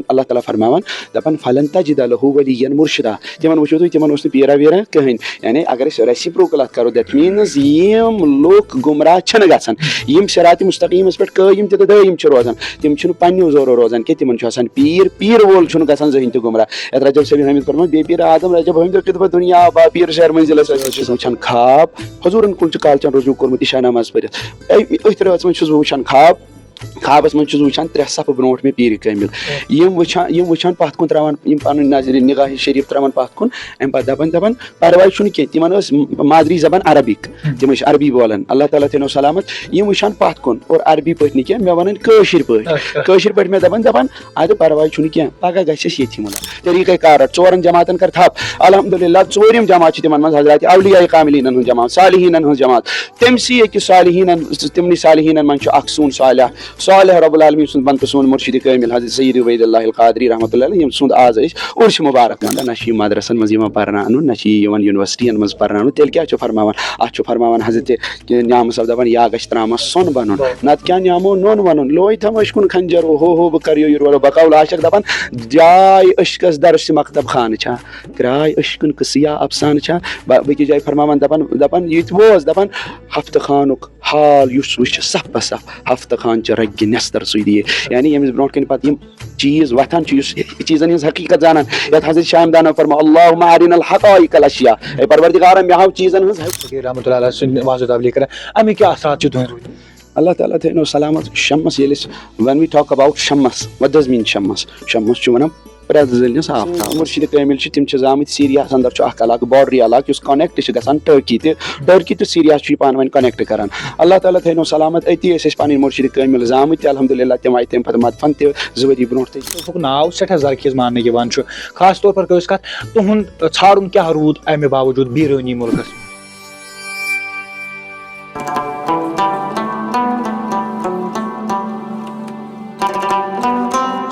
Allah Ta'ala farmawan dapan falan tajida lahu waliyan murshida timan wuchu tu timan usne pira vira kahin yani agar is reciprocal karo that means yim lok gumrah chana gasan yim sirati mustaqim is pet kayim te daim chorozan tim chunu pannu zoro rozan ke timan chasan pir wol chunu gasan zahin tu gumrah et rajab sabi hamid farma be pir adam rajab hamid kitba dunya ba pir shahar manzil wuchan khab huzuran kul kal chan roju kormut isha namaz parit oi tara man chuz wuchan खाबस मन वुचान 3 सफ brought मे पीर कामिल यम वुचान पथ कुन त्रावन यम पन नजर निगाह शरीफ त्रावन पथ कुन M पत दपन परवाय छुन के तिमन मादरी जबान अरबिक तिम अरबी बोलन अल्लाह ताला तेनो सलामत यम वुचान पथ कुन और अरबी पट निके मे वनन कशिर पट मे दपन आद परवाय छुन के पगा गछस यति मुला तरीका कार चोरन जमातन कर थाप अल्हम्दुलिल्लाह चोरिम जमात तिमन मन हजरत औलिया कामिलिन हन जमात सालिहीन हन जमात तमसी के सालिहीन तिमनी सालिहीन मन अक्सून सालिह सालिह रब्बुल आलमीन सुन बंत सुन मुर्शिद कामिल हजरत सय्यद उबैदुल्लाह अल कादरी रहमतुल्लाह अलैहि सुन आज उर्श मुबारक मंद नशी मदरसन मजीमा परनानु नशी यवन यूनिवर्सिटी मज परनानु तेल क्या छ फरमावन हजरत न्याम सब दबन या गश त्राम सुन बनन नत क्या न्यामो नोन बनन लोय थम अशकुन खंजर हो बकरियो युर बकाउल आशक दबन जाय अशकस दरस मकतब खान छ क्राय अशकुन कसिया अफसान छ बकी जाय फरमावन दबन यत वोज दबन हफ्त खानुक हाल युस वश सफ सफ हफ्त खान च रग नस्तर सुदी यानी यमिस ब्रोट कन पत यम चीज वथन चीजन हज हकीकत जानन यत हजरत शामदान फरमा अल्लाहुम्मा अरिनल हकाइकल अशिया ए परवरदिगार मे हाउ चीजन हज रहमतुल्लाह अलैहि सुन वाज तबलीग कर अमी क्या असरात च तुन Allah Ta'ala थे नो सलामत शम्मस yelis when we talk about shammas what does mean shammas च वनम प्रेजेंस आफ्ता मुर्शिद कामिल च तिम च जामत सीरिया अंदर च अख अलग बॉर्डर अलग उस कनेक्ट च गसान टर्की तो सीरिया च पान वन कनेक्ट करन अल्लाह ताला थे नो सलामत अति एस पानी मुर्शिद कामिल जामत अल्हम्दुलिल्लाह तम आई तम पत मदफन ते जवरी ब्रोट ते नाव सठा जरखेज मानने के वन च खास तौर पर कस कत तुहुन छाड़ुन क्या रूद अमे बावजूद बीरनी मुल्कस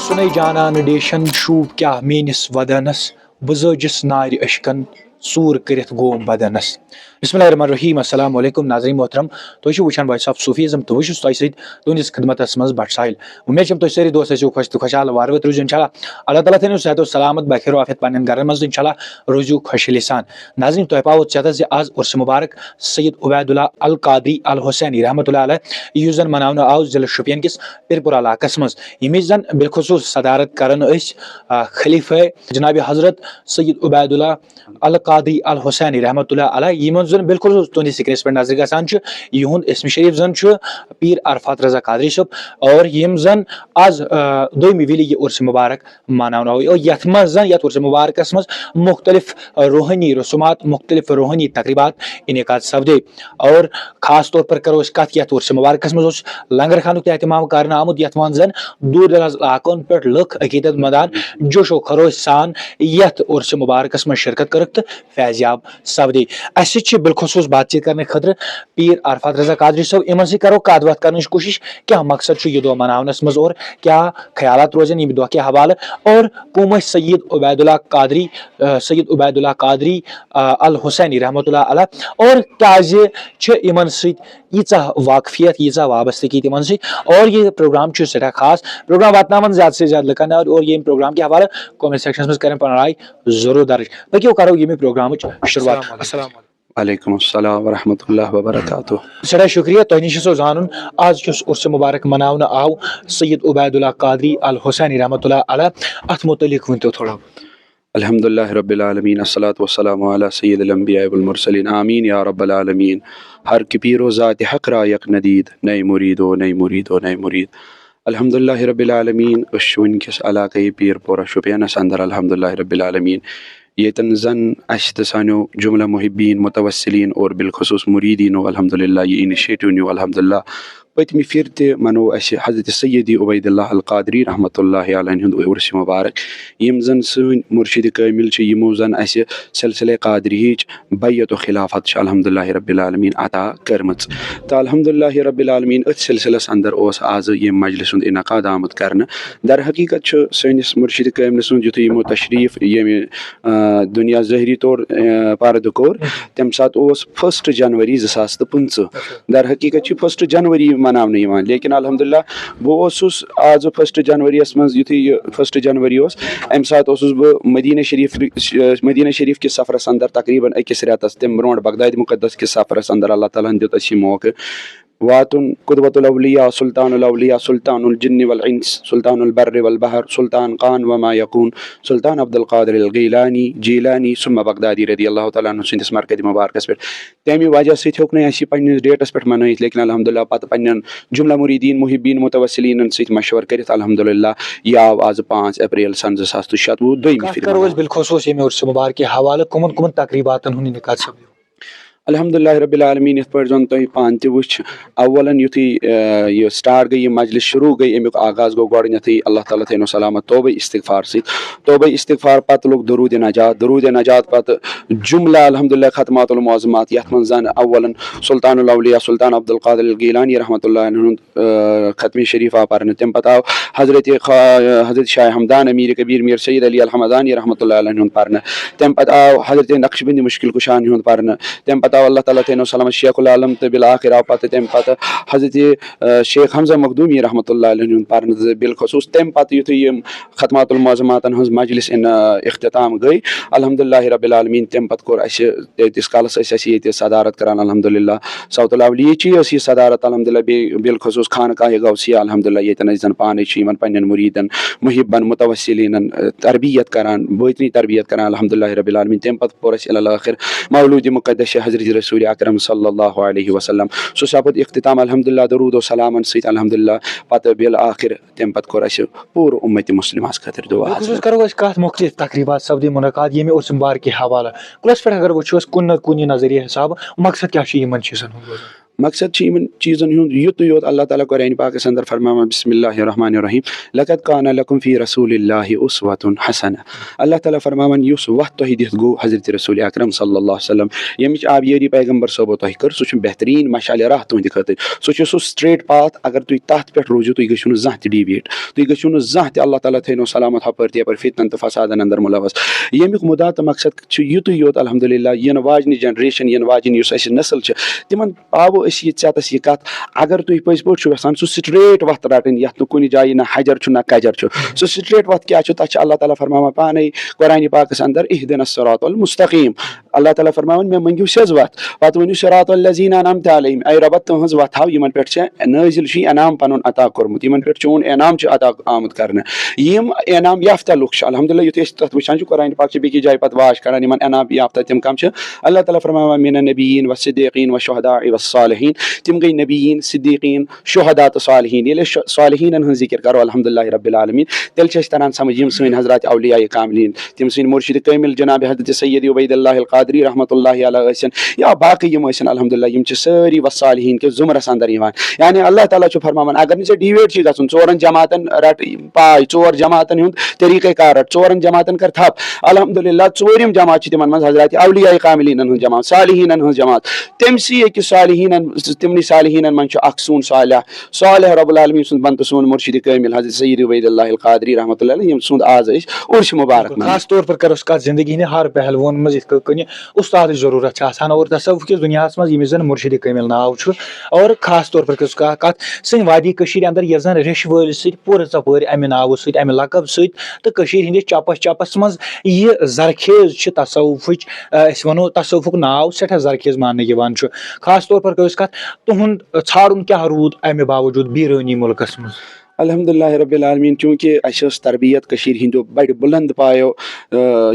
सुनै जाना नडेशन शूब क्या मेनिस वदनस बजजिस नार अशकन सूर करित गोम बदनस बिस्मिल्लाहिर्रहमानिर्रहीम अस्सलाम वालेकुम नाज़रीन मोहतरम तुह वुचान वॉइस ऑफ सूफीज़म तो तुंदिस खिदमतस मज बट साहिल उम्मीद तुम सारी दोस्त ऐसे खुश तो खुशहाल वारवत रोज इंशाल्लाह अल्लाह ताला थेनो सेहत सलामत बखैर आफियत पान घर मज इंशाल्लाह रोजू खुश लिसान नाज़रीन तुह पाओ चत आज उर्स मुबारक सैयद उबैदुल्लाह अल कादरी अल हुसैनी रहमतुल्लाह अलैह युस जन मनावना आव जिला शुपियन किस पिरपुर इलाकस मज यमिस जन बिलखुसूस सदारत करन खलीफा जनाब हजरत सैयद उबैदुल्लाह अल कादरी अल हुसैनी रहमतुल्लाह अलैह यमन जन बिल्कुल तुंद स्क्रीन पे नजर गसान युंद इसम शरीफ जन पीर अरफात रजा कादरी सब और यम जन आज दोमी विली ये उर्स मुबारक मनावना और यथ मज जन यथ उर्स मुबारकस मज मुख्तलिफ रूहानी रसूमात मुख्तलिफ रूहानी तकरीबात इनेकाद सपदे और खास तौर पर करो कत यथ उर्स मुबारकस मज लंगर खान एहतमाम कर आमुद यथ मन जन दूर दराज इलाकों पे लुक अकीदत मदान जोशो खरोश सान यथ उर्स मुबारकस मज शिरकत कर फैजियाब सपदे अस बिलखसूस बातचीत करने खतर पीर अरफात रजा कादरी सब इन से करो कत वत कर कोशिश क्या मकसद यह दुआ मनावनस मज और क्या ख्यालात रोजन यह दुआ के हवाले और कौम सैयद उबैदुल्लाह कादरी अल हुसैनी रहमतुल्लाह अलैह और क्या इन यीचा वाकफियत यीचा वाबस्तगी तिमन से और ये प्रोग्राम सठा खास प्रोग्राम वातनावन ज्यादा से ज्यादा लुकन और ये प्रोग्राम के हवाले कमेंट सेक्शन में करें राय जरूर दर्ज बल्कि करो ये प्रोग्राम शुरुआत वालेकुम अस्सलाम व रहमतुल्लाहि व बरकातुहू सदा शुक्रिया तुह निश सो जानन आज किस उर्स मुबारक मनावना आव सैयद उबैदुल्लाह कादरी अल हुसैनी रहमतुल्लाह अलैह अथ मुतल्लिक वंतो थोड़ा अल्हम्दुलिल्लाह रब्बिल आलमीन अस्सलातु वस्सलामु अला सय्यिदिल अंबिया वल मुरसलीन आमीन या रब्बल आलमीन हर की पीरो ज़ात हक रायक नदीद नई मुरीद अल्हम्दुलिल्लाह रब्बिल आलमीन अशवन किस इलाक़े पीरपुरा शुपियनस अंदर अल्हम्दुलिल्लाह रब्बिल आलमीन येतन जन अशतसानो जुमला मुहिब्बीन मुतवस्सिलीन और बिलखुसूस मुरीदीन अल्हम्दुलिल्लाह ये इनिशिएटिव न्यू अल्हम्दुलिल्लाह पतमी फिर मनो हजरत सैयद उबैदुल्लाह अल कादरी रहमतुल्लाह अलैहि उर्स मुबारक यम जन सन मुर्शिद कामिल यमो जन सिलसिले कादरी बैयत खिलाफत अल्हम्दुलिल्लाह रब्बिल आलमीन अता करमच तो अल्हम्दुलिल्लाह रब्बिल आलमीन अथ सिलसिलस अंदर आज यम मजलिस इनकाद आमद करने दर हकीकत सैनिस मुर्शिद कामिल सुन युथ यमो तशरीफ ये दुनिया ज़हरी तौर पारद कोर तम सात 1 जनवरी 2015 दर हकीकत 1 जनवरी मनावने यिवान लेकिन अल्हम्दुलिल्लाह बह ओसुस आज 1 जनवरी मज युथु 1 जनवरी अमि सात बह मदीना शरीफ किस सफरस अंदर तकरीबन अकिस रेतस तम ब्रोट बगदाद मुकद्दस किस सफरस अंदर अल्लाह ताला दित अस मौके वातुन कुतबतुल औलिया सुल्तानुल औलिया सुल्तानुल जिन्न वल इंस सुल्तानुल बर्र वल बहर सुल्तान खान वमा यकून सुल्तान अब्दुल कादिर अल गीलानी जीलानी सुम्मा बगदादी रदियल्लाहु तआला अन्हु सिंदिस मरकज मुबारकस पे तमी वजह सत हेक नस पन्निस डेटस पे मनयित लेकिन अल्हम्दुलिल्लाह पत पन्न जुमला मुरीदीन मुहिब्बीन मुतवस्सिलीन सत मशवर करित अल्हम्दुलिल्लाह यह आव आज 5 अप्रैल सन 2017 दोयमी फिर बिलखुसूस यमे उर्स मुबारक हवाले कुमन कुमन तकरीबातन हुन निकात सब अल्हम्दुलिल्लाह रब्बिल आलमीन इत पर जन तुम पान त वुच अव्वलन युथी यह स्टार्ट गई मजलिस शुरू गई अमुक आगाज गो गोडनथी अल्लाह ताला थैनो सलामत तौबा इस्तिगफार पत लोग दरूद नजात पत जुमला अल्हम्दुलिल्लाह खतमातुल मुअज़्ज़मात यथ मन जन अव्वलन सुल्तानुल औलिया सुल्तान अब्दुल कादिर गीलानी रहमतुल्लाह अलैहि खत्म शरीफ आ परन तम पत आव हजरत शाह हमदान अमीर कबीर मीर सैयद अली अल हमदानी रहमतुल्लाह अलैहि परन तम पत आव हजरत नक्शबंदी मुश्किल कुशान परन तम अल्लाह ताला तैनो सलामत शेखुल आलम तबिल आखिर पत तम पत हजरत शेख हमजा मखदूमी रहमतुल्लाह अलैहि परन बिलखुसूस तम पत युथु यम खतमातुल मुअज़्ज़मातन हज मजलिस इन इख्तिताम गई अल्हम्दुलिल्लाह रब्बिल आलमीन तम पत कोर अस तिस कालस ये सदारत करान अल्हम्दुलिल्लाह सौतुल अवलिया ये सदारत अल्हम्दुलिल्लाह बिलखुसूस खानकाह गौसिया अल्हम्दुलिल्लाह ये जन पाने पन्न मुरीदन मुहिब्बन मुतवस्सिलीन तरबियत करान बोतनी तरबियत करान अल्हम्दुलिल्लाह रब्बिल आलमीन तम पत पोर अस इला आखिर मौलूद मुक़द्दस हजरत रसूल अकरम सल्लल्लाहु अलैहि वसल्लम सो सपद इख्तिताम अल्हम्दुलिल्लाह दरूद व सलामन सहित अल्हम्दुलिल्लाह पत बिल आखिर तम पत कोर अस पूर उम्मत मुस्लिमास खतर दुआ करो अस कत मुख्तलिफ तकरीबात सपदे मुनक़ाद यमे उर्स मुबारक हवाला कुलस पे अगर वुचोस कुन न कुन नजरिया हिसाब मकसद क्या यमन चीजन मकसद इन चीज़न युत योत अल्लाह ताला कुरान पाक अंदर फरमामा बिस्मिल्लाहिर्रहमानिर्रहीम लक़द काना लकुम फी रसूलिल्लाहि उस्वतुन हसना अल्लाह ताला फरमावन युस वक्त तोहि दित गो हजरत रसूल अकरम सल्लल्लाहु अलैहि वसल्लम यमिच आबियरी पैगंबर सबो तोहि कर सु बेहतरीन मशाल राह तुंद खतर सु स्ट्रेट पाथ अगर तुम तथ पे रोजो तुम गो जह डिविएट तुम गो जह अल्लाह ताला थैनो सलामत हपर तपर फितन तो फसादन अंदर मुलवस यमुक मुदा तो मकसद युत योत अल्हम्दुलिल्लाह यन वाजन जनरेशन यन वाजन नस्ल तिमन पावो चेतस यह कत अगर तुम पज पे यहां सह स्ट्रेट वत रटन ये कुछ जाए ना हजर ना कजर सह स्ट्रेट वत क्या तथ अल्लाह ताला फरमावा पाने कुरान पाकस अंदर इहदिनस सिरातल मुस्तकीम अल्लाह ताला फरमावन मे मंगियो सेज वत पत वनु सिरातल लजीना अनअमत अलैहिम ऐ रब तुहज वत हाव यमन पे नाजिल इनाम पनुन अता कोरमुत यमन पे चोन इनाम अता आमद करने यम इनाम याफ्ता लुक अल्हम्दुलिल्लाह युत तथ वुचान कुरान पाक बेकि जाय पत वाश करान यमन इनाम याफ्ता तम कम अल्लाह ताला फरमावा मिन नबिय्यीन व सिद्दीकीन व शुहदा व सालिहीन तम गई नबीन सिद्दीकीन शुहदा तो सालिहीन ये सालिहीन हज जिक्र करो अल्हम्दुलिल्लाह रब्बिल आलमीन तेल तरह समझ यम सन हजरत औलिया कामिलीन तम सन मुर्शिद कामिल जनाब हजरत सैयद उबैदुल्लाह अल क़ादरी रहमतुल्लाह अलैहि या बाकी यम अल्हम्दुलिल्लाह यम सारी व सालिहीन के जुमरस अंदर यानी अल्लाह ताला फरमान अगर नी डिवेट गन चोरन जमातन रट पाय चोर जमातन हुंद तरीक़े कार रट चोरन जमातन कर थप अल्हम्दुलिल्लाह चोरिम जमात तिमन मज हजरत औलिया कामिलीन हज जमात सालिहीन हज जमात तमसी सालिहीन तमनि सालिहीन मन सून सालिह रब्बुल आलमीन सुन बंत सून मुर्शिद कामिल हजरत सैयद उबैदुल्लाह अल क़ादरी रहमतुल्लाह अलैहि सुन आज उर्स मुबारक खास तौर पर करो उसका जिंदगी ने हर पहलुओं में कन उस्ताद जरूरत और तसव्वुफ किस दुनिया मज जन मुर्शिद कामिल नाव और खास तौर पर उसका कत सन वादी अंदर ये जन रेश वल पूर चपर अमे नाव अमे लकब सहिंदिस चपस चपस मज यह जरखेज तसव्वुफ वनो तसव्वुफ नाव सठा जरखेज मान खास तौर पर कत तुहद छाड़न क्या रूद अमे बावजूद बीरानी मुल्कस मज अल्हम्दुलिल्लाह रब्बिल आलमीन चूँकि अस तरबियत हिंदो बड़ बुलंद पायो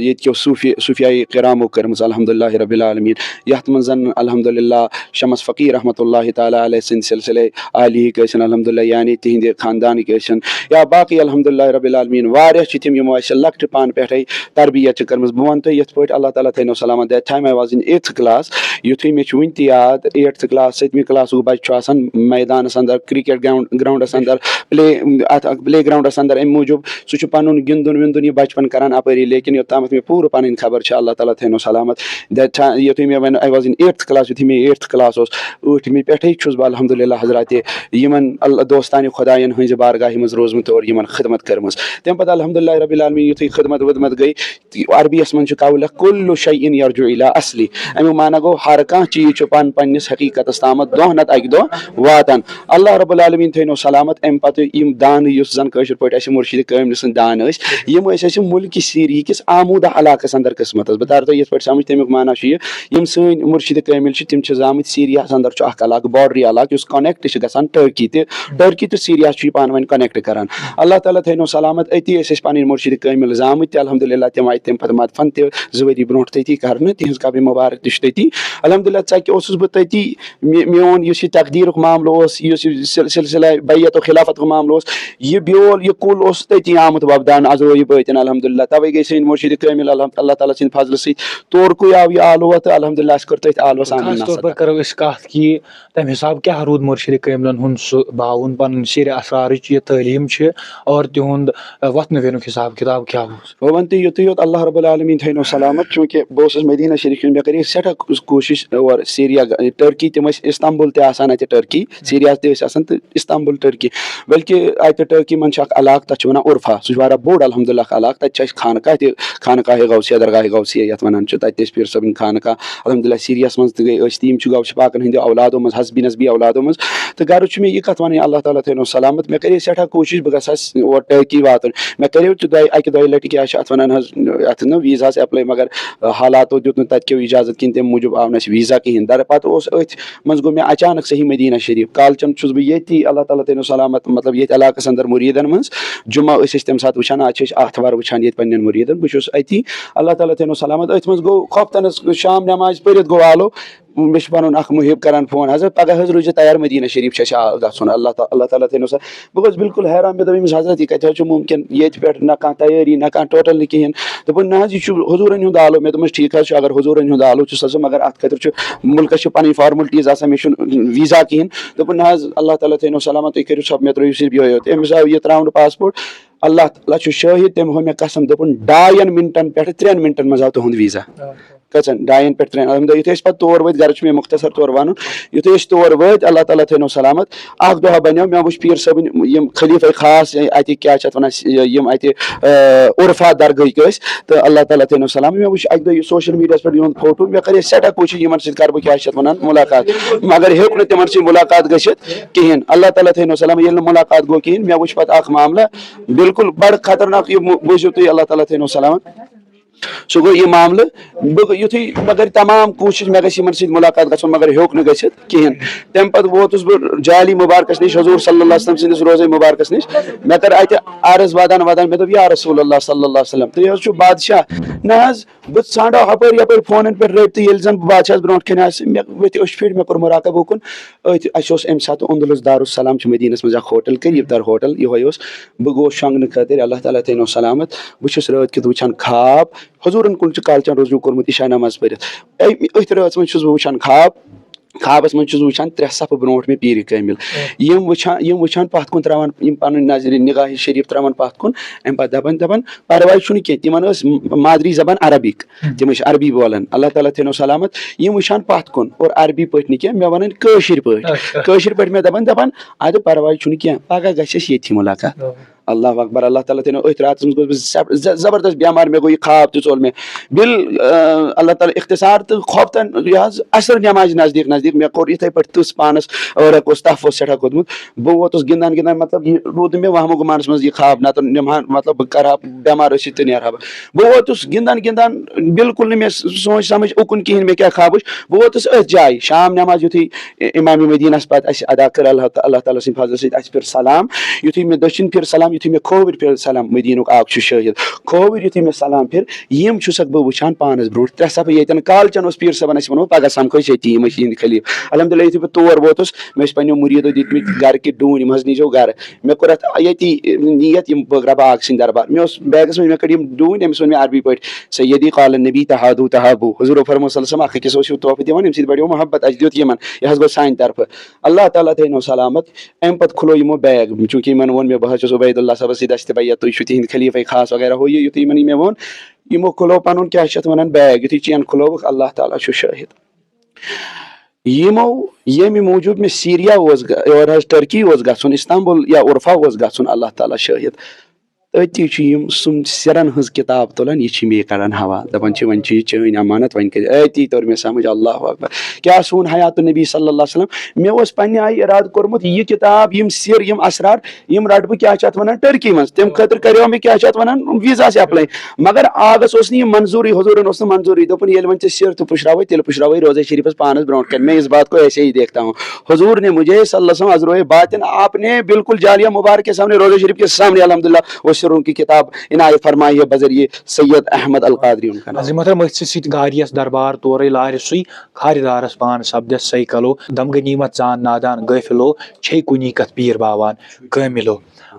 ये सूफिया किरामो करमज अल्हम्दुलिल्लाह रब्बिल आलमीन यथ मन जन अल्हम्दुलिल्लाह शमस फ़कीर रहमतुल्लाह ताला अलैहि सिंद सिलसिले आली कसन अल्हम्दुलिल्लाह यानी तिहिंद खानदान कसन या बाकी अल्हम्दुलिल्लाह रब्बिल आलमीन वारिया तिम यमो लक्ट पान पे तरबियत करमज बह वन तुह ये अल्लाह ताला थैनो सलामत that time I was in 8th class युथु मे वन याद 8th क्लास 7th क्लास बच्चे मैदानस अंदर क्रिकेट ग्राउंडस अंदर प्ले प्ले ग्राउंडस अंदर अमि मूजूब सह पन गिंदुन विंदुन यह बचपन करान अपरी लेकिन योत्तामत मे पूर पन खबर अल्लाह ताला थैनो सलामत युथु मे वन I was in 8th class युथु मे 8th क्लास 8th पे छुस बह अल्हम्दुलिल्लाह हजरत यमन दोस्तान खुदायन हज बारगाह मज रोजमत और यमन खिदमत करम तम पे अल्हम्दुलिल्लाह रब्बिल आलमीन युथु खिदमत वदमत गई अरबियस मन कौल कुल्लु शैइन यरजु इला असली अमु माना गो हर कह चीज पन पन्निस हकीकतस तामत दह नत अक दह वातान अल्लाह रब्बुल आलमीन थैनो सलामत अम पे यम दान युस जन कशर पे मुर्शिद कामिल सन दान यम मुल्क सीरी किस आमूदा इलाकस अंदर किस्मत बह तार ये पे समझ तमिक माना यम सन मुर्शिद कामिल तम जामत सीरियास अंदर अख बॉर्डरी इलाक कनेक्ट गसान टर्की तो सीरिया पान वन कनेक्ट करान अल्लाह ताला थैनो सलामत अति पन मुर्शिद कामिल जामत अल्हम्दुलिल्लाह तम आय तम पे मदफन वरी ब्रो तथी कर तिज कब्र मुबारक तथी अल्हम्दुलिल्लाह चक बह तथी मोन यह तकदीर मामल सिलसिला बैयत खिलाफत मामल यह ब्योल यह कुल तथी आमुत वपदान अजो यह बतन अल्हम्दुलिल्लाह तवे गई सन मुर्शिद कामिल अल्लाह ताला सिंद फजल तोरकु आव यह आलवा तो अल्हम्दुलिल्लाह कर तथ आलवस करो कत कि तम हिसाब क्या रूद मुर्शिद कामिलन हुंद सह बाउन पन सिर असरार यह तालीम और तिहुंद वतन वेनुक हिसाब किताब क्या बह वन युत योत अल्लाह रब्बुल आलमीन थैनो सलामत चूँकि बह मदीना शरीफ मे कर सठा कोशिश और सीरिया टर्की तम इस्तांबुल तन टर्की सीरिया तो इस्तांबुल टर्की बल्कि अत टर्की मन इलाक तथ वन उर्फा सह बोड़ अल्हम्दुलिल्लाह इलाक तथ खानकाह गौसिया दरगाह गौसिया ये वन तथ पीर सबन खानकाह अल्हम्दुलिल्लाह सीरियस मज गई तीम गौश पाकन हंद औलादों मज हसबी नसबी औलादों मज तो गर मे यह कत वन अल्लाह ताला थैनो सलामत मे कर सठा कोशिश बह गस और टर्की वातन मे कर अकि दो लटि क्या वन अत वीजा एप्लाई मगर हालातो दुत तक इजाजत किन तम मूजूब आव न वीजा कहें दर पे अथ मज गो मे अचानक सही मदीना शरीफ कालचन छुस बह ये अल्लाह ताला थैनो सलामत मतलब ये इलाकस अंदर मुरीदन मज जुम्मा तम सात वुचान आज आथवार वुचान ये पन्न मुरीदन बह अति अल्लाह ताला थैनो सलामत अथ मज गो खोफ्तन शाम नमाज पढ़ गो आलो मे पन मुहिब करान फोन हजरत पगह रूज तैयार मदीना शरीफ गन अल्लाह ताला थैनो सा बह बिल्कुल हैरान मे दस हजरत यह कत मुमकिन ये पे ना कह तैयारी ना कह टोटल कहें दोपन ना यह हुजूरन हुंद आलो मे दोपस ठीक अगर हुजूरन हुंद आलो मगर अत खतर मुल्कस पन फॉर्मलिटीज आसान मे वीजा कहें दोपन ना अल्लाह ताला थैनो सलामत तुम करो सब मे त्रो सिर्फ ये अमिस आव यह त्रावन पासपोर्ट अल्लाह ताला शाहिद तम हो मे कसम दोपन 2 मिनटन पे 3 मिनटन मज आव तुंद वीजा कचन 2 पे 3 युत पे तौर वत गर मे मुख्तसर तौर वन युत तौर वत अल्लाह ताला थैनो सलामत अख दह बनो मे वुच पीर सबन खलीफा खास अत क्या वन अत उर्फा दरगह तो अल्लाह ताला थैनो सलाम मे वुच अक दह सोशल मीडिया पे फोटो मे कर सठा कोशिश इन सर बह क्या वन मुलाकात मगर हेक न तम मुलाकात गशित कहें अल्लाह ताला थैनो सलाम ये मुलाकात गो कहें मे वुच पे मामला बिल्कुल बड़ खतरनाक बुझो तुम अल्लाह ताला थैनो सलामत सह गो यह मामल युथु मगर तमाम कोशिश मे गि मुलाकात ग मगर हेक न कहें तम पे वोतुस बह जाली मुबारकस नश हजूर सल्लल्लाहु अलैहि वसल्लम सिंदिस रोज़े मुबारकस नश मे कर अत अर्ज वदान वदान मे दोप या रसूल अल्लाह सल्लल्लाहु अलैहि वसल्लम तुम बादशाह ना बह ाणो हपर यपर फोन पे रबत ये जन बादशाह ब्रो कन मे वो फिर मे कोर मुराकब उकुन अम सात अंदुलस दारुसलाम मदीनस मज होटल करीब तर होटल ये बह गो शंगन खतर अल्लाह ताला थैनो सलामत बह रात कित वुचान ख्वाब हजूरन कुन कालचन रुजू कोर्मुत इशा नमाज पढ़ अथ रात मज वुचान ख्वाबस मज वुचान 3 सफ ब्रो मे पीर कामिल यम वुचान पत कुन त्रावान पन नजर निगाह शरीफ त्रावान पत कुन अम पे दपन परवाह छु कह तिमन मादरी जबान अरबिक तम अरबी बोलान अल्लाह ताला थैनो सलामत यम वुचान पत कुन और अरबी पे कह मे वन कशिर पे मे दपन अद परवाह छु कह पगह गस ये मुलाकात अल्लाह अकबर अल्लाह ताला थैनो अथ रात जबरदस्त बेमार मे गो ख्वाब तोल मे बिल अल्लाह ताला इख्तिसार तो खोफ्तन असर नमाज नजदीक नजदीक मे कोर इथे पे तुस पानस और तफ सठा खोदमुत बह वोतुस गिंदान गिंदान मतलब रूद मे वहमो गुमानस मज ख्वाब ना तो मतलब बह कर बेमार तो नेरहा बह वोतुस गिंदान गिंदान बिल्कुल मे सोच समझ उकुन कहें मे क्या ख्वाब बह वोतुस अथ जाय शाम नमाज युथु इमाम मदीनस पे अदा कर अल्लाह ताला सिंद फजल सलाम युथु मे दक्षिण फिर सलाम یُتھُے مےٚ کھووُر پھِر سلام مدیٖنُک اکھ چھُ شٲہِد کھووُر یُتھُے مےٚ سلام پھِر یِم چھُسکھ بہٕ وٕچھان پانَس برونٛٹھ 3 صفہٕ ییٚتٮ۪ن کالچَن اوس پیٖر صٲبَن اَسہِ ووٚنمُت پگاہ سَمکھو أسۍ ییٚتی یِم ٲسۍ یِہِنٛدۍ خلیٖف الحمدُاللہ یُتھُے بہٕ تور ووتُس مےٚ ٲسۍ پنٛنیو مُریٖدو دِتمٕتۍ گَرٕکۍ ڈوٗنۍ یِم حظ نیٖزیو گَرٕ مےٚ کوٚر اَتھ ییٚتی نِیَت یِم بٲگرا باغ سٕنٛدۍ دربار مےٚ اوس بیگَس منٛز مےٚ کٔڑۍ یِم ڈوٗنۍ أمِس ووٚن مےٚ عربی پٲٹھۍ سیدی قال النبی تہادوٗ تہابوٗ حضوٗرو فرموو صلی اللہ علیہ وسلم اکھ أکِس اوسِو تحفہٕ دِوان ییٚمہِ سۭتۍ بَڑیو محبت اَسہِ دیُت یِمن یہِ حظ گوٚو سانہِ طرفہٕ اللہ تعالیٰ تھٲینو سلامت اَمہِ پَتہٕ کھُلوو یِمو بیگ چوٗنٛکہِ یِمن ووٚن مےٚ بہٕ حظ چھُس عبیداللہ صٲبَس سۭتۍ اَسہِ تہِ بَیا تُہۍ چھِو تِہِنٛدۍ خلیٖفے خاص وغیرہ ہُہ یہِ یُتھُے یِمن یہِ مےٚ ووٚن یِمو کھُلوو پَنُن کیاہ چھِ اَتھ وَنان بیگ یُتھُے چین کھُلووُکھ اللہ تعالیٰ چھُ شٲہِد یِمو ییٚمہِ موٗجوٗب مےٚ سیٖریا اوس یور حظ ٹٔرکی اوس گژھُن اِستانبُل یا عرفا اوس گژھُن اللہ تعالیٰ شٲہِد أتی چھُ یِم سِرَن ہٕنٛز کِتاب تُلان یہِ چھِ مے کَڑان ہوا دَپان چھِ وۄنۍ چھِ یہِ چٲنۍ اَمانت وۄنۍ کٔرِو أتی توٚر مےٚ سَمجھ اللہ اکبر کیاہ سون حیاتُ نبی صلی اللہ علیہ وسلم مےٚ اوس پنٛنہِ آیہِ اِرادٕ کوٚرمُت یہِ کِتاب یِم سِر یِم اَسرار یِم رَٹہٕ بہٕ کیاہ چھِ اَتھ وَنان ٹٔرکی منٛز تَمہِ خٲطرٕ کَریو مےٚ کیاہ چھِ اَتھ وَنان ویٖزاس ایپلاے مگر آگَس اوس نہٕ یہِ منظوٗرٕے حضوٗرن اوس نہٕ منظوٗرٕے دوٚپُن ییٚلہِ وۄنۍ ژےٚ سِر تہٕ پُشراوے تیٚلہِ پُشراوے روزے شریٖفَس پانَس برونٛٹھ کَنہِ میں اِس بات کو ایسے ہی دیکھتا ہوں حضوٗر نے مجھے صلی اللہ علیہ وسلم ازروئے باطن آپ نے بالکل جالیہ مبارک کے سامنے روزے شریف کے سامنے الحمدللہ وہ سروں کی کتاب عنایت فرمائی ہے بذریعہ سید احمد القادری ان کا ناظریٖن محترم أتھۍ سۭتۍ گاریس دربار تورے لارِ سُے خاریدارس پان سپدٮ۪س سیکلو دم غنیٖمت زان نادان غٲفِلو چھے کُنی کتھ پیٖر باوان کٲمِلو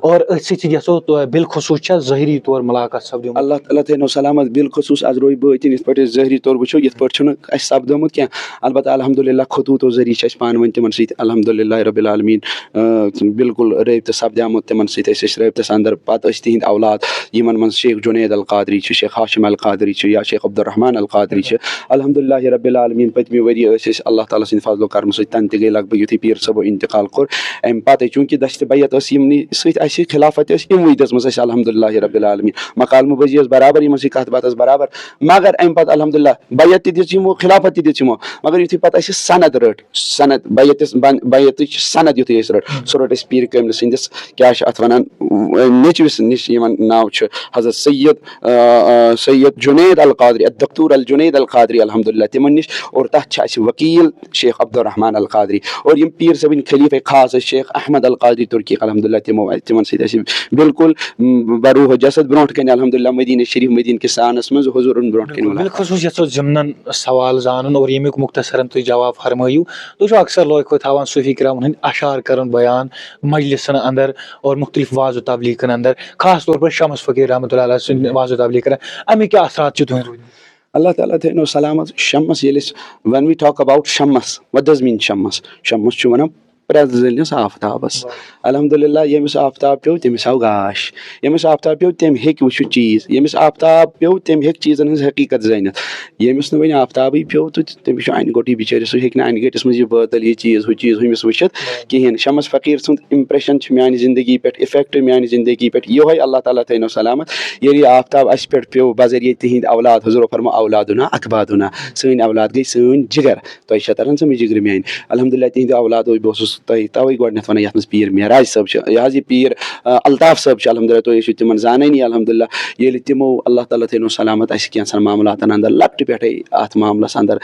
اور أتھۍ سۭتۍ یژھو بالخصوٗص چھا ظٲہری طور مُلاقات سپدیومُت اللہ تعالیٰ تھٲینو سلامت بالخصوٗص ازروے بٲطِن یِتھ پٲٹھۍ أسۍ ظٲہری طور وٕچھو یِتھ پٲٹھۍ چھُنہٕ اَسہِ سپدومُت کینٛہہ البتہ الحمدُاللہ خطوٗطو ذٔریعہٕ چھِ اَسہِ پانہٕ ؤنۍ تِمن سۭتۍ الحمدُاللہ رۄبِ العالمیٖن بالکُل رٲبطہٕ سپدیومُت تِمن سۭتۍ ٲسۍ أسۍ رٲبطس انٛدر پتہٕ ٲسۍ تِہنٛدۍ اولاد یِمن منٛز شیخ جُنید القادری چھِ شیخ ہاشم القادری چھِ یا شیخ عبدالرحمان القادری چھِ الحمدُاللہ رۄبِ العالمیٖن پٔتمہِ ؤرۍ یہِ ٲسۍ أسۍ اللہ تعالیٰ سٕنٛدِ فضلو کرمہٕ سۭتۍ تَنہٕ تہِ گٔے لگ بگ یُتھُے پیٖر صٲبو انتقال کوٚر اَمہِ پتہٕ چوٗنٛکہِ دستہِ بیت ٲس یِمنٕے سۭتۍ اَسہِ خِلافت ٲسۍ یِموٕے دِژمٕژ اَسہِ الحمدُاللہ رۄبِ العالمیٖن مقالمہٕ بٲزی ٲس برابر یِمن سۭتۍ کتھ باتھ ٲس برابر مگر اَمہِ پتہٕ الحمدُاللہ بیت تہِ دِژ یِمو خِلافت تہِ دِژ یِمو مگر یِتھُے پتہٕ اَسہِ سند رٔٹ سند بیتٕچ سند یِتھُے اَسہِ رٔٹ سُہ رٔٹ اَسہِ پیٖر کٲملہِ سٕنٛدِس کیاہ چھِ اتھ وَنان نیٚچوِس نِش یِمن ناو چھُ حضرت سید جُنید القادری دکتور الجُنید القادری الحمدُاللہ تِمن نِش اور تتھ چھِ اَسہِ ؤکیٖل شیخ عبدالرحمان القادری اور یِم پیٖر صٲبٕنۍ خلیٖفے خاص ٲسۍ شیخ احمد القادری تُرکی الحمدُاللہ تِمن سۭتۍ اَسہِ بالکُل بروح جسد برونٛٹھ کَنہِ الحمدُاللہ مدیٖنہ شریٖف مدیٖنہ کِس سانس منٛز حضوٗرن برونٛٹھ کَنہِ بالخصوٗص یژھو ضِمنن سوال زانُن اور ییٚمیُک مُختصرن تُہۍ جواب فرمٲیِو تُہۍ چھِو اکثر لوکھو تھاوان صوٗفی کرامن ہٕنٛدۍ اشعار کران بیان مجلسن انٛدر اور مُختٔلِف وازٕ تبلیٖغن انٛدر خاص طور پر شمس فقیٖر رحمتہ اللہ سٕنٛدۍ وازٕ تبلیٖغ کران اَمِکۍ کیاہ اثرات چھِ تُہنٛدۍ روٗدمٕتۍ اللہ تعالیٰ تھٲینو سلامت شمس ییٚلہِ أسۍ when we talk about Shams what does mean Shams Shams چھُ وَنان پرٛٮ۪تھ زٲلِس آفتابس الحمدُاللہ ییٚمِس آفتاب پیوٚو تٔمِس آو گاش ییٚمِس آفتاب پیوٚو تٔمۍ ہیٚکہِ وٕچھِتھ چیٖز ییٚمِس آفتاب پیوٚو تٔمۍ ہیٚکہِ چیٖزن ہٕنٛز حقیٖقت زٲنِتھ ییٚمِس نہٕ وۄنۍ آفتابٕے پیوٚو تہٕ تٔمِس چھُ اَنہِ گوٚٹٕے بِچٲرِس سُہ ہیٚکہِ نہٕ اَنہِ گٔٹِس منٛز یہِ بٲتل یہِ چیٖز ہُہ چیٖز ہُمِس وٕچھِتھ کِہینۍ شمس فقیٖر سُنٛد اِمپریشن چھُ میانہِ زندگی پٮ۪ٹھ اِفیکٹ میانہِ زندگی پٮ۪ٹھ یِہوے اللہ تعالیٰ تھٲینو سلامت ییٚلہِ یہِ آفتاب اَسہِ پٮ۪ٹھ پیوٚو بذریعہ تِہنٛدۍ اولاد حضوٗرو فرموو اولادُنا اخبادُنا سٲنۍ اولاد گٔے سٲنۍ جِگر تۄہہِ چھا تران سمجھ جِگرٕ میانہِ الحمدُاللہ تِہنٛدِ اولادو بہٕ اوسُس تۄہہِ تَوے گۄڈٕنیتھ وَنان یَتھ منٛز پیٖر معراج صٲب چھِ یہِ حظ یہِ پیٖر الطاف صٲب چھِ الحمدُاللہ تُہۍ ٲسِو تِمن زانٲنی الحمدُاللہ ییٚلہِ تِمو اللہ تعالیٰ تھٲینو سلامت اَسہِ کینٛژھن معاملاتن انٛدر لۄکٹہِ پٮ۪ٹھے اَتھ معاملس انٛدر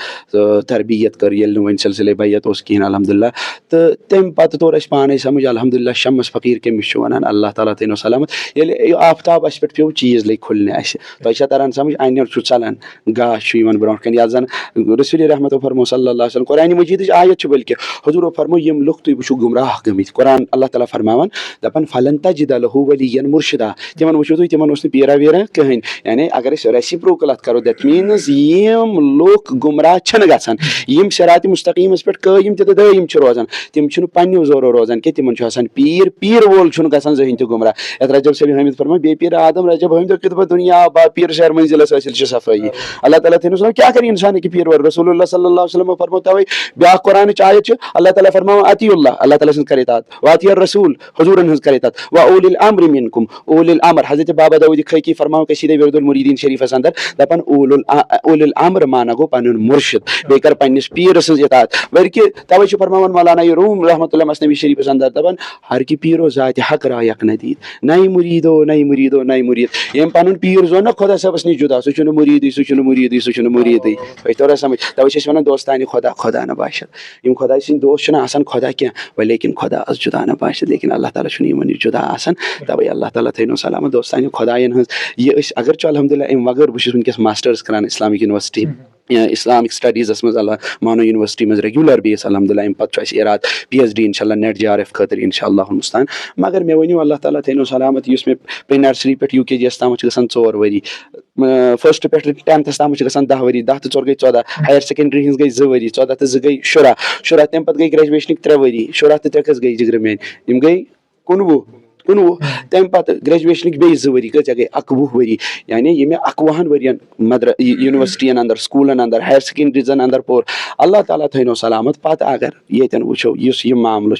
تربیت کٔر ییٚلہِ نہٕ وۄنۍ سلسلے بیت اوس کِہینۍ الحمدُاللہ تہٕ تَمہِ پتہٕ توٚر اَسہِ پانے سمجھ الحمدُاللہ شمس فقیٖر کٔمِس چھُ وَنان اللہ تعالیٰ تھٲینو سلامت ییٚلہِ یہِ آفتاب اَسہِ پٮ۪ٹھ پیوٚو چیٖز لٔگۍ کھُلنہِ اَسہِ تۄہہِ چھا تران سمجھ اَنہِ چھُ ژلان گاش چھُ یِوان برونٛٹھ کَنہِ یَتھ زن رسوٗلِ رحمتو فرموو صلی اللہ علیہ وسلم قرآنہِ مجیٖدٕچ آیت چھِ بٔلکہِ حضوٗرو فرموو یِم لُکھ تُہۍ وٕچھِو گُمراہ گٔمٕتۍ قرآن اللہ تعالیٰ فرماوان دَپان فلن تجد لہُ ولین مرشدا تِمن وٕچھِو تُہۍ تِمن اوس نہٕ پیٖرا ویٖرا کٕہٕنۍ یعنی اگر أسۍ ریسِپروکل اَتھ کرو دیٹ میٖنٕز یِم لُکھ گُمراہ چھِنہٕ گژھان یِم صراطِ مُستقیٖمس پٮ۪ٹھ قٲیِم تہِ تہٕ دٲیِم چھِ روزان تِم چھِنہٕ پننیو زورو روزان کینٛہہ تِمن چھُ آسان پیٖر وول چھُنہٕ گژھان زٕہٕنۍ تہِ گُمراہ یَتھ رجب صٲبِ حٲمِد فرموو بے پیٖر آدم رجب حٲمِد کِتھ دُنیا با پیٖر شہر منزِلس حٲصِل چھِ صفٲیی اللہ تعالیٰ تھٲینو کیاہ کرِ اِنسان ہیٚکہِ پیٖر وول رسول اللہ صلی اللہ علیہ وسلم فرموو تَوے بیاکھ قرآنٕچ آیت چھِ اللہ تعالیٰ فرماوان اطیع اللہ اللہ تعالیٰ سٕنٛز کر اطاعت واطیع الرسوٗل حضوٗرن ہٕنٛز کر اطاعت وا اوٗلِی الامرِ مِنکُم اوٗلِی الامر حضرتِ بابا داوٗدِ خٲکی فرماوان قصیٖدے ورد المریٖدیٖن شریٖفس انٛدر دپان اوٗلِی الامر مانا گوٚو پنُن مُرشِد بیٚیہِ کر پننِس پیٖرٕ سٕنٛز اطاعت بٔلکہِ تَوے چھُ فرماوان مولانا روٗم رحمتُ اللہ مثنوی شریٖفس انٛدر دپان ہر کہِ پیٖرو ذاتہِ حق رایک ندیٖد نَیہِ مُریٖدو نَیہِ مُریٖدو نَیہِ مُریٖد ییٚمۍ پنُن پیٖر زون نا خۄدا صٲبس نِش جُدا سُہ چھُنہٕ مُریٖدٕے سُہ چھُنہٕ مُریٖدٕے سُہ چھُنہٕ مُریٖدٕے تۄہہِ توٚر حظ سمجھ تَوے چھِ أسۍ وَنان دوستانہِ خۄدا خۄدا نہٕ باشد یِم خۄداے سٕنٛدۍ دوست چھِنہ آسان خۄدا कह वह लेकिन खुदा जुदा न बाशद लेकिन अल्लाह ताला यमन जुदा आसान तवे अल्लाह ताला थो सलामत दोस्तान खुदायन हज अगर अल्हम्दुलिल्लाह अम वगर बस वनकस मास्टर्स करान इस्लामिक यूनिवर्सिटी इस्लामिक स्टडीज़ मज अल्लाह मानो यूनिवर्सिटी मज रेगुलर बेस अल्हम्दुलिल्लाह अम पत् इराद PhD इंशाल्लाह नेट JRF खतर इंशाल्लाह मुस्तान मगर मे वनियो अल्लाह ताला थो सलामत युस मे प्री नर्सरी पे UKG ताम गसान 4 वरी फर्स्ट पे 10th ताम गसान 10 वरी 10 तो 4 गई 14 हायर सेकेंडरी हज गई 2 वरी 14 तो 2 गई शुरा तम पत् गई ग्रेजुएशन 3 वरी शुरा तो 3 गई जिगर मेन यम गई 19 तम पत् ग्रेजुएशन बे 2 वरी कत गई 21 वरी यानी ये मे 21 वरियन यूनिवर्सिटियन अंदर स्कूलन अंदर हायर सेकेंडरीजन अंदर पोर अल्लाह ताला थो सलामत पत् अगर ये वो इस मामल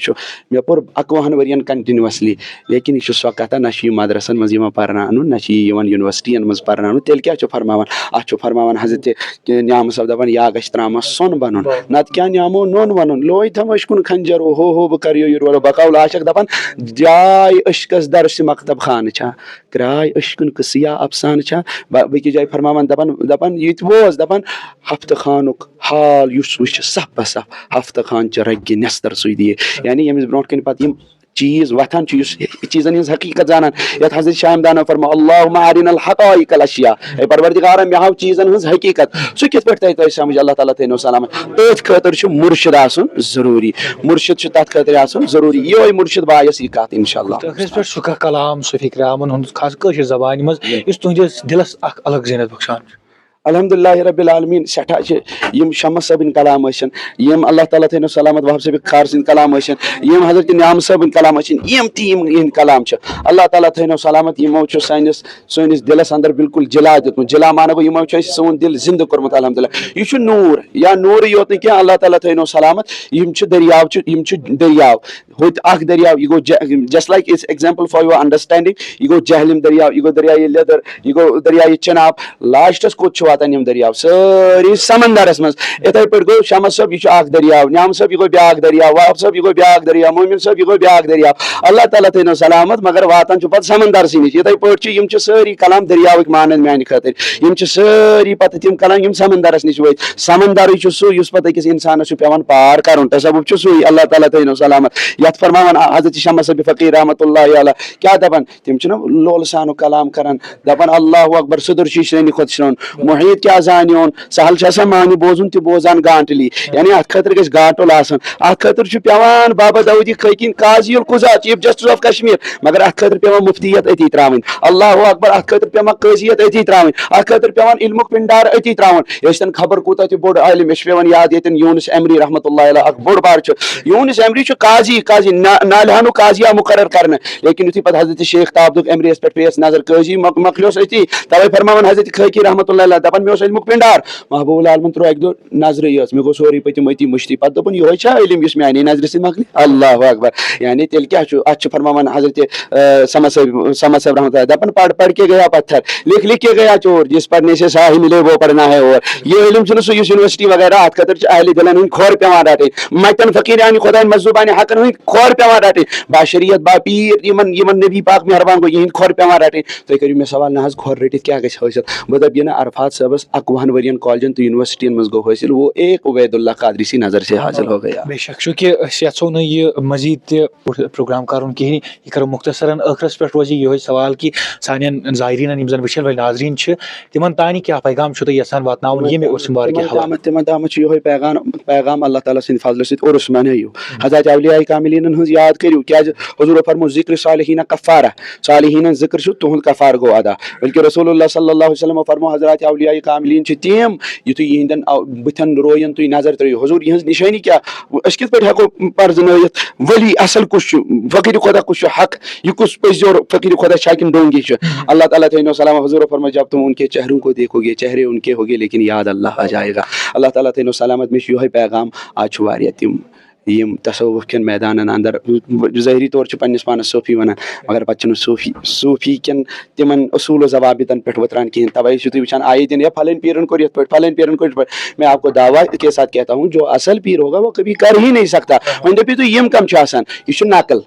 मे पोर 21 वरियन कंटिन्यूसली लेकिन यह सो कथा ना मदरसन मज पर्न ना यूनिवर्सिटियन मज पर्न तेल क्या फरमान अत फरमान हजरत न्याम सब दपान या गश त्राम सोन बन नत क्या न्यामो नोन वन लोई थम अशकुन खंजर हो बह कर यो बकाव लाशक दपान जाय अशकस दरस मकतब खान क्राय अशकुन कसिया अफसान बकि जाय फरमान दपान दपान ये बोज दपान हफ्त खानुक हाल युस वुच सफ बसफ हफ्त खान रग नस्तर सु दिए यानी यमिस ब्रोट कन पत चीज वथान चीजन हज हकीकत जानान यत हजरत शामदान फरमा अल्लाहुम्मा अरिनल हकाइकल अशिया ए परवरदिगार मे हाव चीजन हज हकीकत सु कित पट तय समझ अल्लाह ताला थो सलामत तथ खतर मुर्शिद आसन जरूरी मुर्शिद तथ खतर आसन जरूरी यो मुर्शिद बायस यह कत इंशाअल्लाह पे सुखा कलाम सूफी करामन हुंद खास कशर जबान मज इस तुहंदिस दिलस अख अलग ज़ीनत बख्शान अल्हम्दुलिल्लाह रब्बिल आलमीन सठा यम शमस सबन कलाम यम अल्लाह ताला थो सलामत वहाब सब खार सिंद कलाम यम हजरत न्याम सबन कलाम यम तीम कलाम अल्लाह ताला थो सलामत यमो सनिस दिलस अंदर बिल्कुल जिला दितमुत जिला माना गो यमो सोन दिल जिंद कोरमुत अल्हम्दुलिल्लाह यह नूर या नूर योत न क्या अल्लाह ताला थो सलामत यम दरियाव होत अख दरियाव यह go just like it's example for your understanding यह गो जहलिम दरियाव यह गो दरियाई लेदर यह गो दरियाई चिनाब लास्टस कोत वातान दरियाव सारी समंदरस मज इथे पे गो शमस सब यह दरियाव न्याम सब यह गो ब्याक दरियाव वाब सब यह गो ब्याक दरियाव मोमिन सब यह गो ब्याक दरियाव अल्लाह ताला थो सलामत मगर वातान पे समंदर निश इथे पे सारी कलाम दरियाव मानन मान खतर सारी पत तम कलाम यम समंदरस निश वत समंदर सू पे अकिस इंसानस पेवान पार कर तसव्वुफ सू अल्लाह ताला थो सलामत यत फरमान हजरत शमस फकीर रहमतुल्लाह अलैह क्या दपान तम लोल सानो कलाम करान दपान अल्लाहु अकबर सदर श्रेणी खुद श्रोन मुहीत क्या जान सहल मानी बोजुन तो बोजान गांटली यानी अत खतर गस गांटुल आसन अत खतर पेवान बाबा दाऊदी खकीन काजी कुजा चीफ जस्टिस ऑफ कश्मीर मगर अत खतर पेवान मुफ्तियत अति त्रावन अल्लाहु अकबर अत खतर पेवान काजियत अति त्रावन अत खतर पेवान इल्मुक पिंडार अति त्रावन यस्तन खबर कूता तो बोड़ आलिम मे पेवान याद यतन यूनुस एमरी रहमतुल्लाह अलैह अक बोड़ बार यूनुस एमरी काजी काजी नालहानु काजिया मुकर्रर करने लेकिन युथी पत हजरत शेख ताबदुक एमरीस पे पेस नजर काजी मकलियोस अति तवे फरमान हजरत खकी रहमतुल्लाह अलैह दपन मे इल्मुक पिंडार महबूब आलमन त्रो एक दो नजर यस मे गो सोरी पतिम अति मुश्ती पत दपन यो छ इल्म युस मे आनी नजर से मकली अल्लाहु अकबर यानी तेल क्या अच्छ फरमान हजरत समस रहमतुल्लाह दपन पढ़ के गया पत्थर लिख के गया चोर जिस पढ़ने से शाही मिले वो पढ़ना है और ये इल्म सुनो यूनिवर्सिटी वगैरह अत खतर अहले दिलन खोर पेवान रटे मतन फकीरानी खुदा मजूबानी हकन खोर पेवान रटे बाशरियत बा पीर यमन नबी पाक मेहरबान गो यहन खोर पेवान रटे तुम करियो मे सवाल ना खोर रटित क्या गस हासिल बह दप यह अरफात सबस 21 वरियन कॉलेजन तो यूनिवर्सिटी मज गो हासिल वो एक उबैदुल्लाह कादरी सी नजर से हासिल हो गया बेशक चूंकि यो न यह मजीद प्रोग्राम कर कहें यह करो मुख्तसरन अखरस पे रोज ये सवाल कि सान ज़ायरीन जन वुचन वाल नाजरीन तिमन तानी क्या पैगाम यसान वातनावन ये मे उर्स मुबारक हवाले तिमन तामत यो पैगाम अल्लाह ताला सिंद फजल से उर्स मनायो हजरत औलिया कामिलीन हज याद करियो क्या हुजूर फरमो जिक्र सालिहीन कफारा सालिहीन जिक्र तुहद कफार गो अदा बल्कि रसूलुल्लाह सल्लल्लाहु अलैहि वसल्लम फरमो हजरत औलिया कामिलीन तिम युत यहंदन बुथन रोयन तुम नजर त्रो हुजूर यहज निशानी क्या अस कित पे हको परजनयत वली असल कुछ फकीर खुदा कुछ हक यह कुछ पैजोर फकीर खुदा शाकिन डोंगी अल्लाह ताला थो सलाम हुजूर फरमा जब तुम उनके चेहरों को देखोगे चेहरे उनके होगे लेकिन याद अल्लाह आ जाएगा अल्लाह ताला थो सलामत मे यो पैगाम आज वारिया तिम यम तसव्वुफ कन मैदान अंदर ज़ाहिरी तौर पन्निस पानस सूफी वन मगर पे सूफी कन तिमन असूल जवाबितन पे वतरान कहें तवे तुम वुचान आए दिन या फलन पीरन को फलन पीरन को मैं आपको दावा के साथ कहता हूँ जो असल पीर होगा वो कभी कर ही नहीं सकता वह दपी तो यम कम यह नकल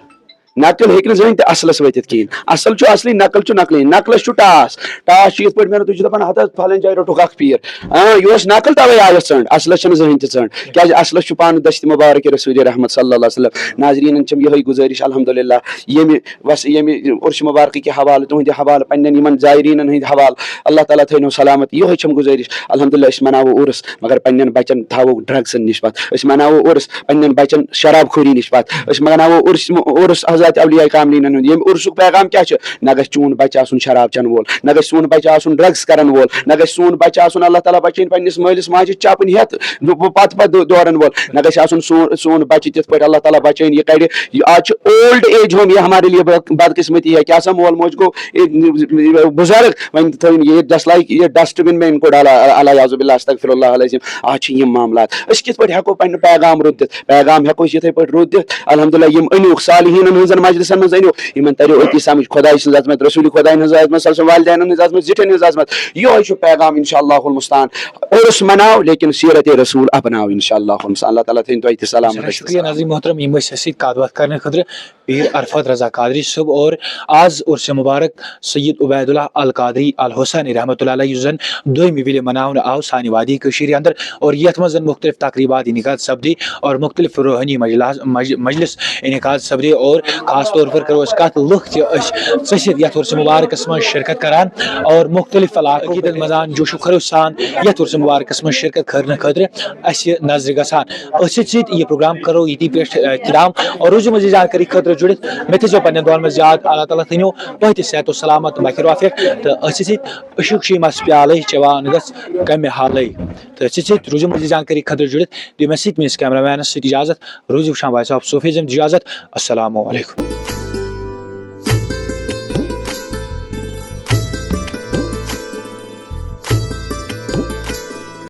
नकल हेक जहन ते असलस वतित कहीं असल चु असली नकल चु नकली नकलस चु टास टास चीज पे मेरे तुझे दपान हत फलन जाय रोटुक अख पीर यह नकल तवे आयस चंड असलस जहन ते चंड क्या असलस पान दस्त मुबारक रसूल रहमत सल्लल्लाहु अलैहि वसल्लम नाजरीन चम यही गुजारिश अल्हम्दुलिल्लाह ये बस ये उर्स मुबारक के हवाले तुहद हवाले पन्न जायरीन हंद हवाले अल्लाह ताला थो सलामत यही चम गुजारिश अल्हम्दुलिल्लाह मनावो उर्स मगर पन्न बचन थो ड्रग्सन नश पत मनावो उर्स पन्न बचन शराबखोरी नश पत मनावो उर्स हजरत औलिया कामलीन ये उर्सुक पैगाम क्या न गो चून बच्चा आसन शराब चन वोल न गो सोन बच्चा आसन ड्रग्स करन वोल न गो सोन बच्चा आसन अल्लाह ताला बचन पन्निस मालिस माजि चापन हेत पत पत दौरन वोल न गो आसन सोन बच्चे तिथ पे अल्लाह ताला बचन ये कड़ आज ओल्ड एज होम ये हमारे लिए बदकिस्मती है क्या मोल मोज को बुजुर्ग वन थन ये लाइक ये डस्टबिन में इनको डाला अलायाजुबिल्लाह अस्तगफिरुल्लाह अलैहिम आज यम मामलात अस कित पे हेको पन्न पैगाम रुद दित पैगाम हेको इथे पे रुद दित अल्हम्दुलिल्लाह यम अनुख सालिहीन हजन मजलिसन में अनु यमन तरियो अति समझ खुदाई सज अजमत रसूल खुदाई हज अजमत सल्लल्लाहु वालिदैन हज अजमत जिटन हज अजमत यो छु पैगाम इंशाअल्लाहुल मुस्तान उर्स मनाओ लेकिन सीरत रसूल अपनाओ इंशाअल्लाहुल मुस्तान अल्लाह ताला थइन तो इति सलामत शुक्रिया नाज़रीन मोहतरम यम ससी कादवत करने खतर पीर अरफत रजा कादरी सब और आज उर्स मुबारक सैयद उबैदुल्लाह अल कादरी अल हुसैनी रहमतुल्लाह अलैहि युजन दोयमी विले मनावन आओ सानी वादी कशीर अंदर और यथ मजन मुख्तलिफ तकरीबात इनकाद सब्दी और मुख्तलिफ रूहानी मजलिस इनकाद सब्दी और खास तौर पर करो कत लुख चसित यथ उर्स मुबारकस मज शिरकत करान और मुख्तलिफ इलाक़ों मजान जोशो खरोश सान यथ उर्स मुबारकस मज शिरकत करने खतर नजर गसान ये प्रोग्राम करो ये पे इख्तिताम और रोज़ मज़ीद जानकारी खतर जुड़ित मे थो पे दुआन में याद अल्लाह ताला थो तुह सेहत सलामत बखिर वाफियत तो अशुक शीमस प्याल चवान गम हाल तो रोज़ मज़ीद जानकारी खतर जुड़ित दिस कैमरा मैनस इजाजत रोज़ वुचान वॉइस ऑफ सूफीज़म इजाजत अस्सलामु अलैकुम।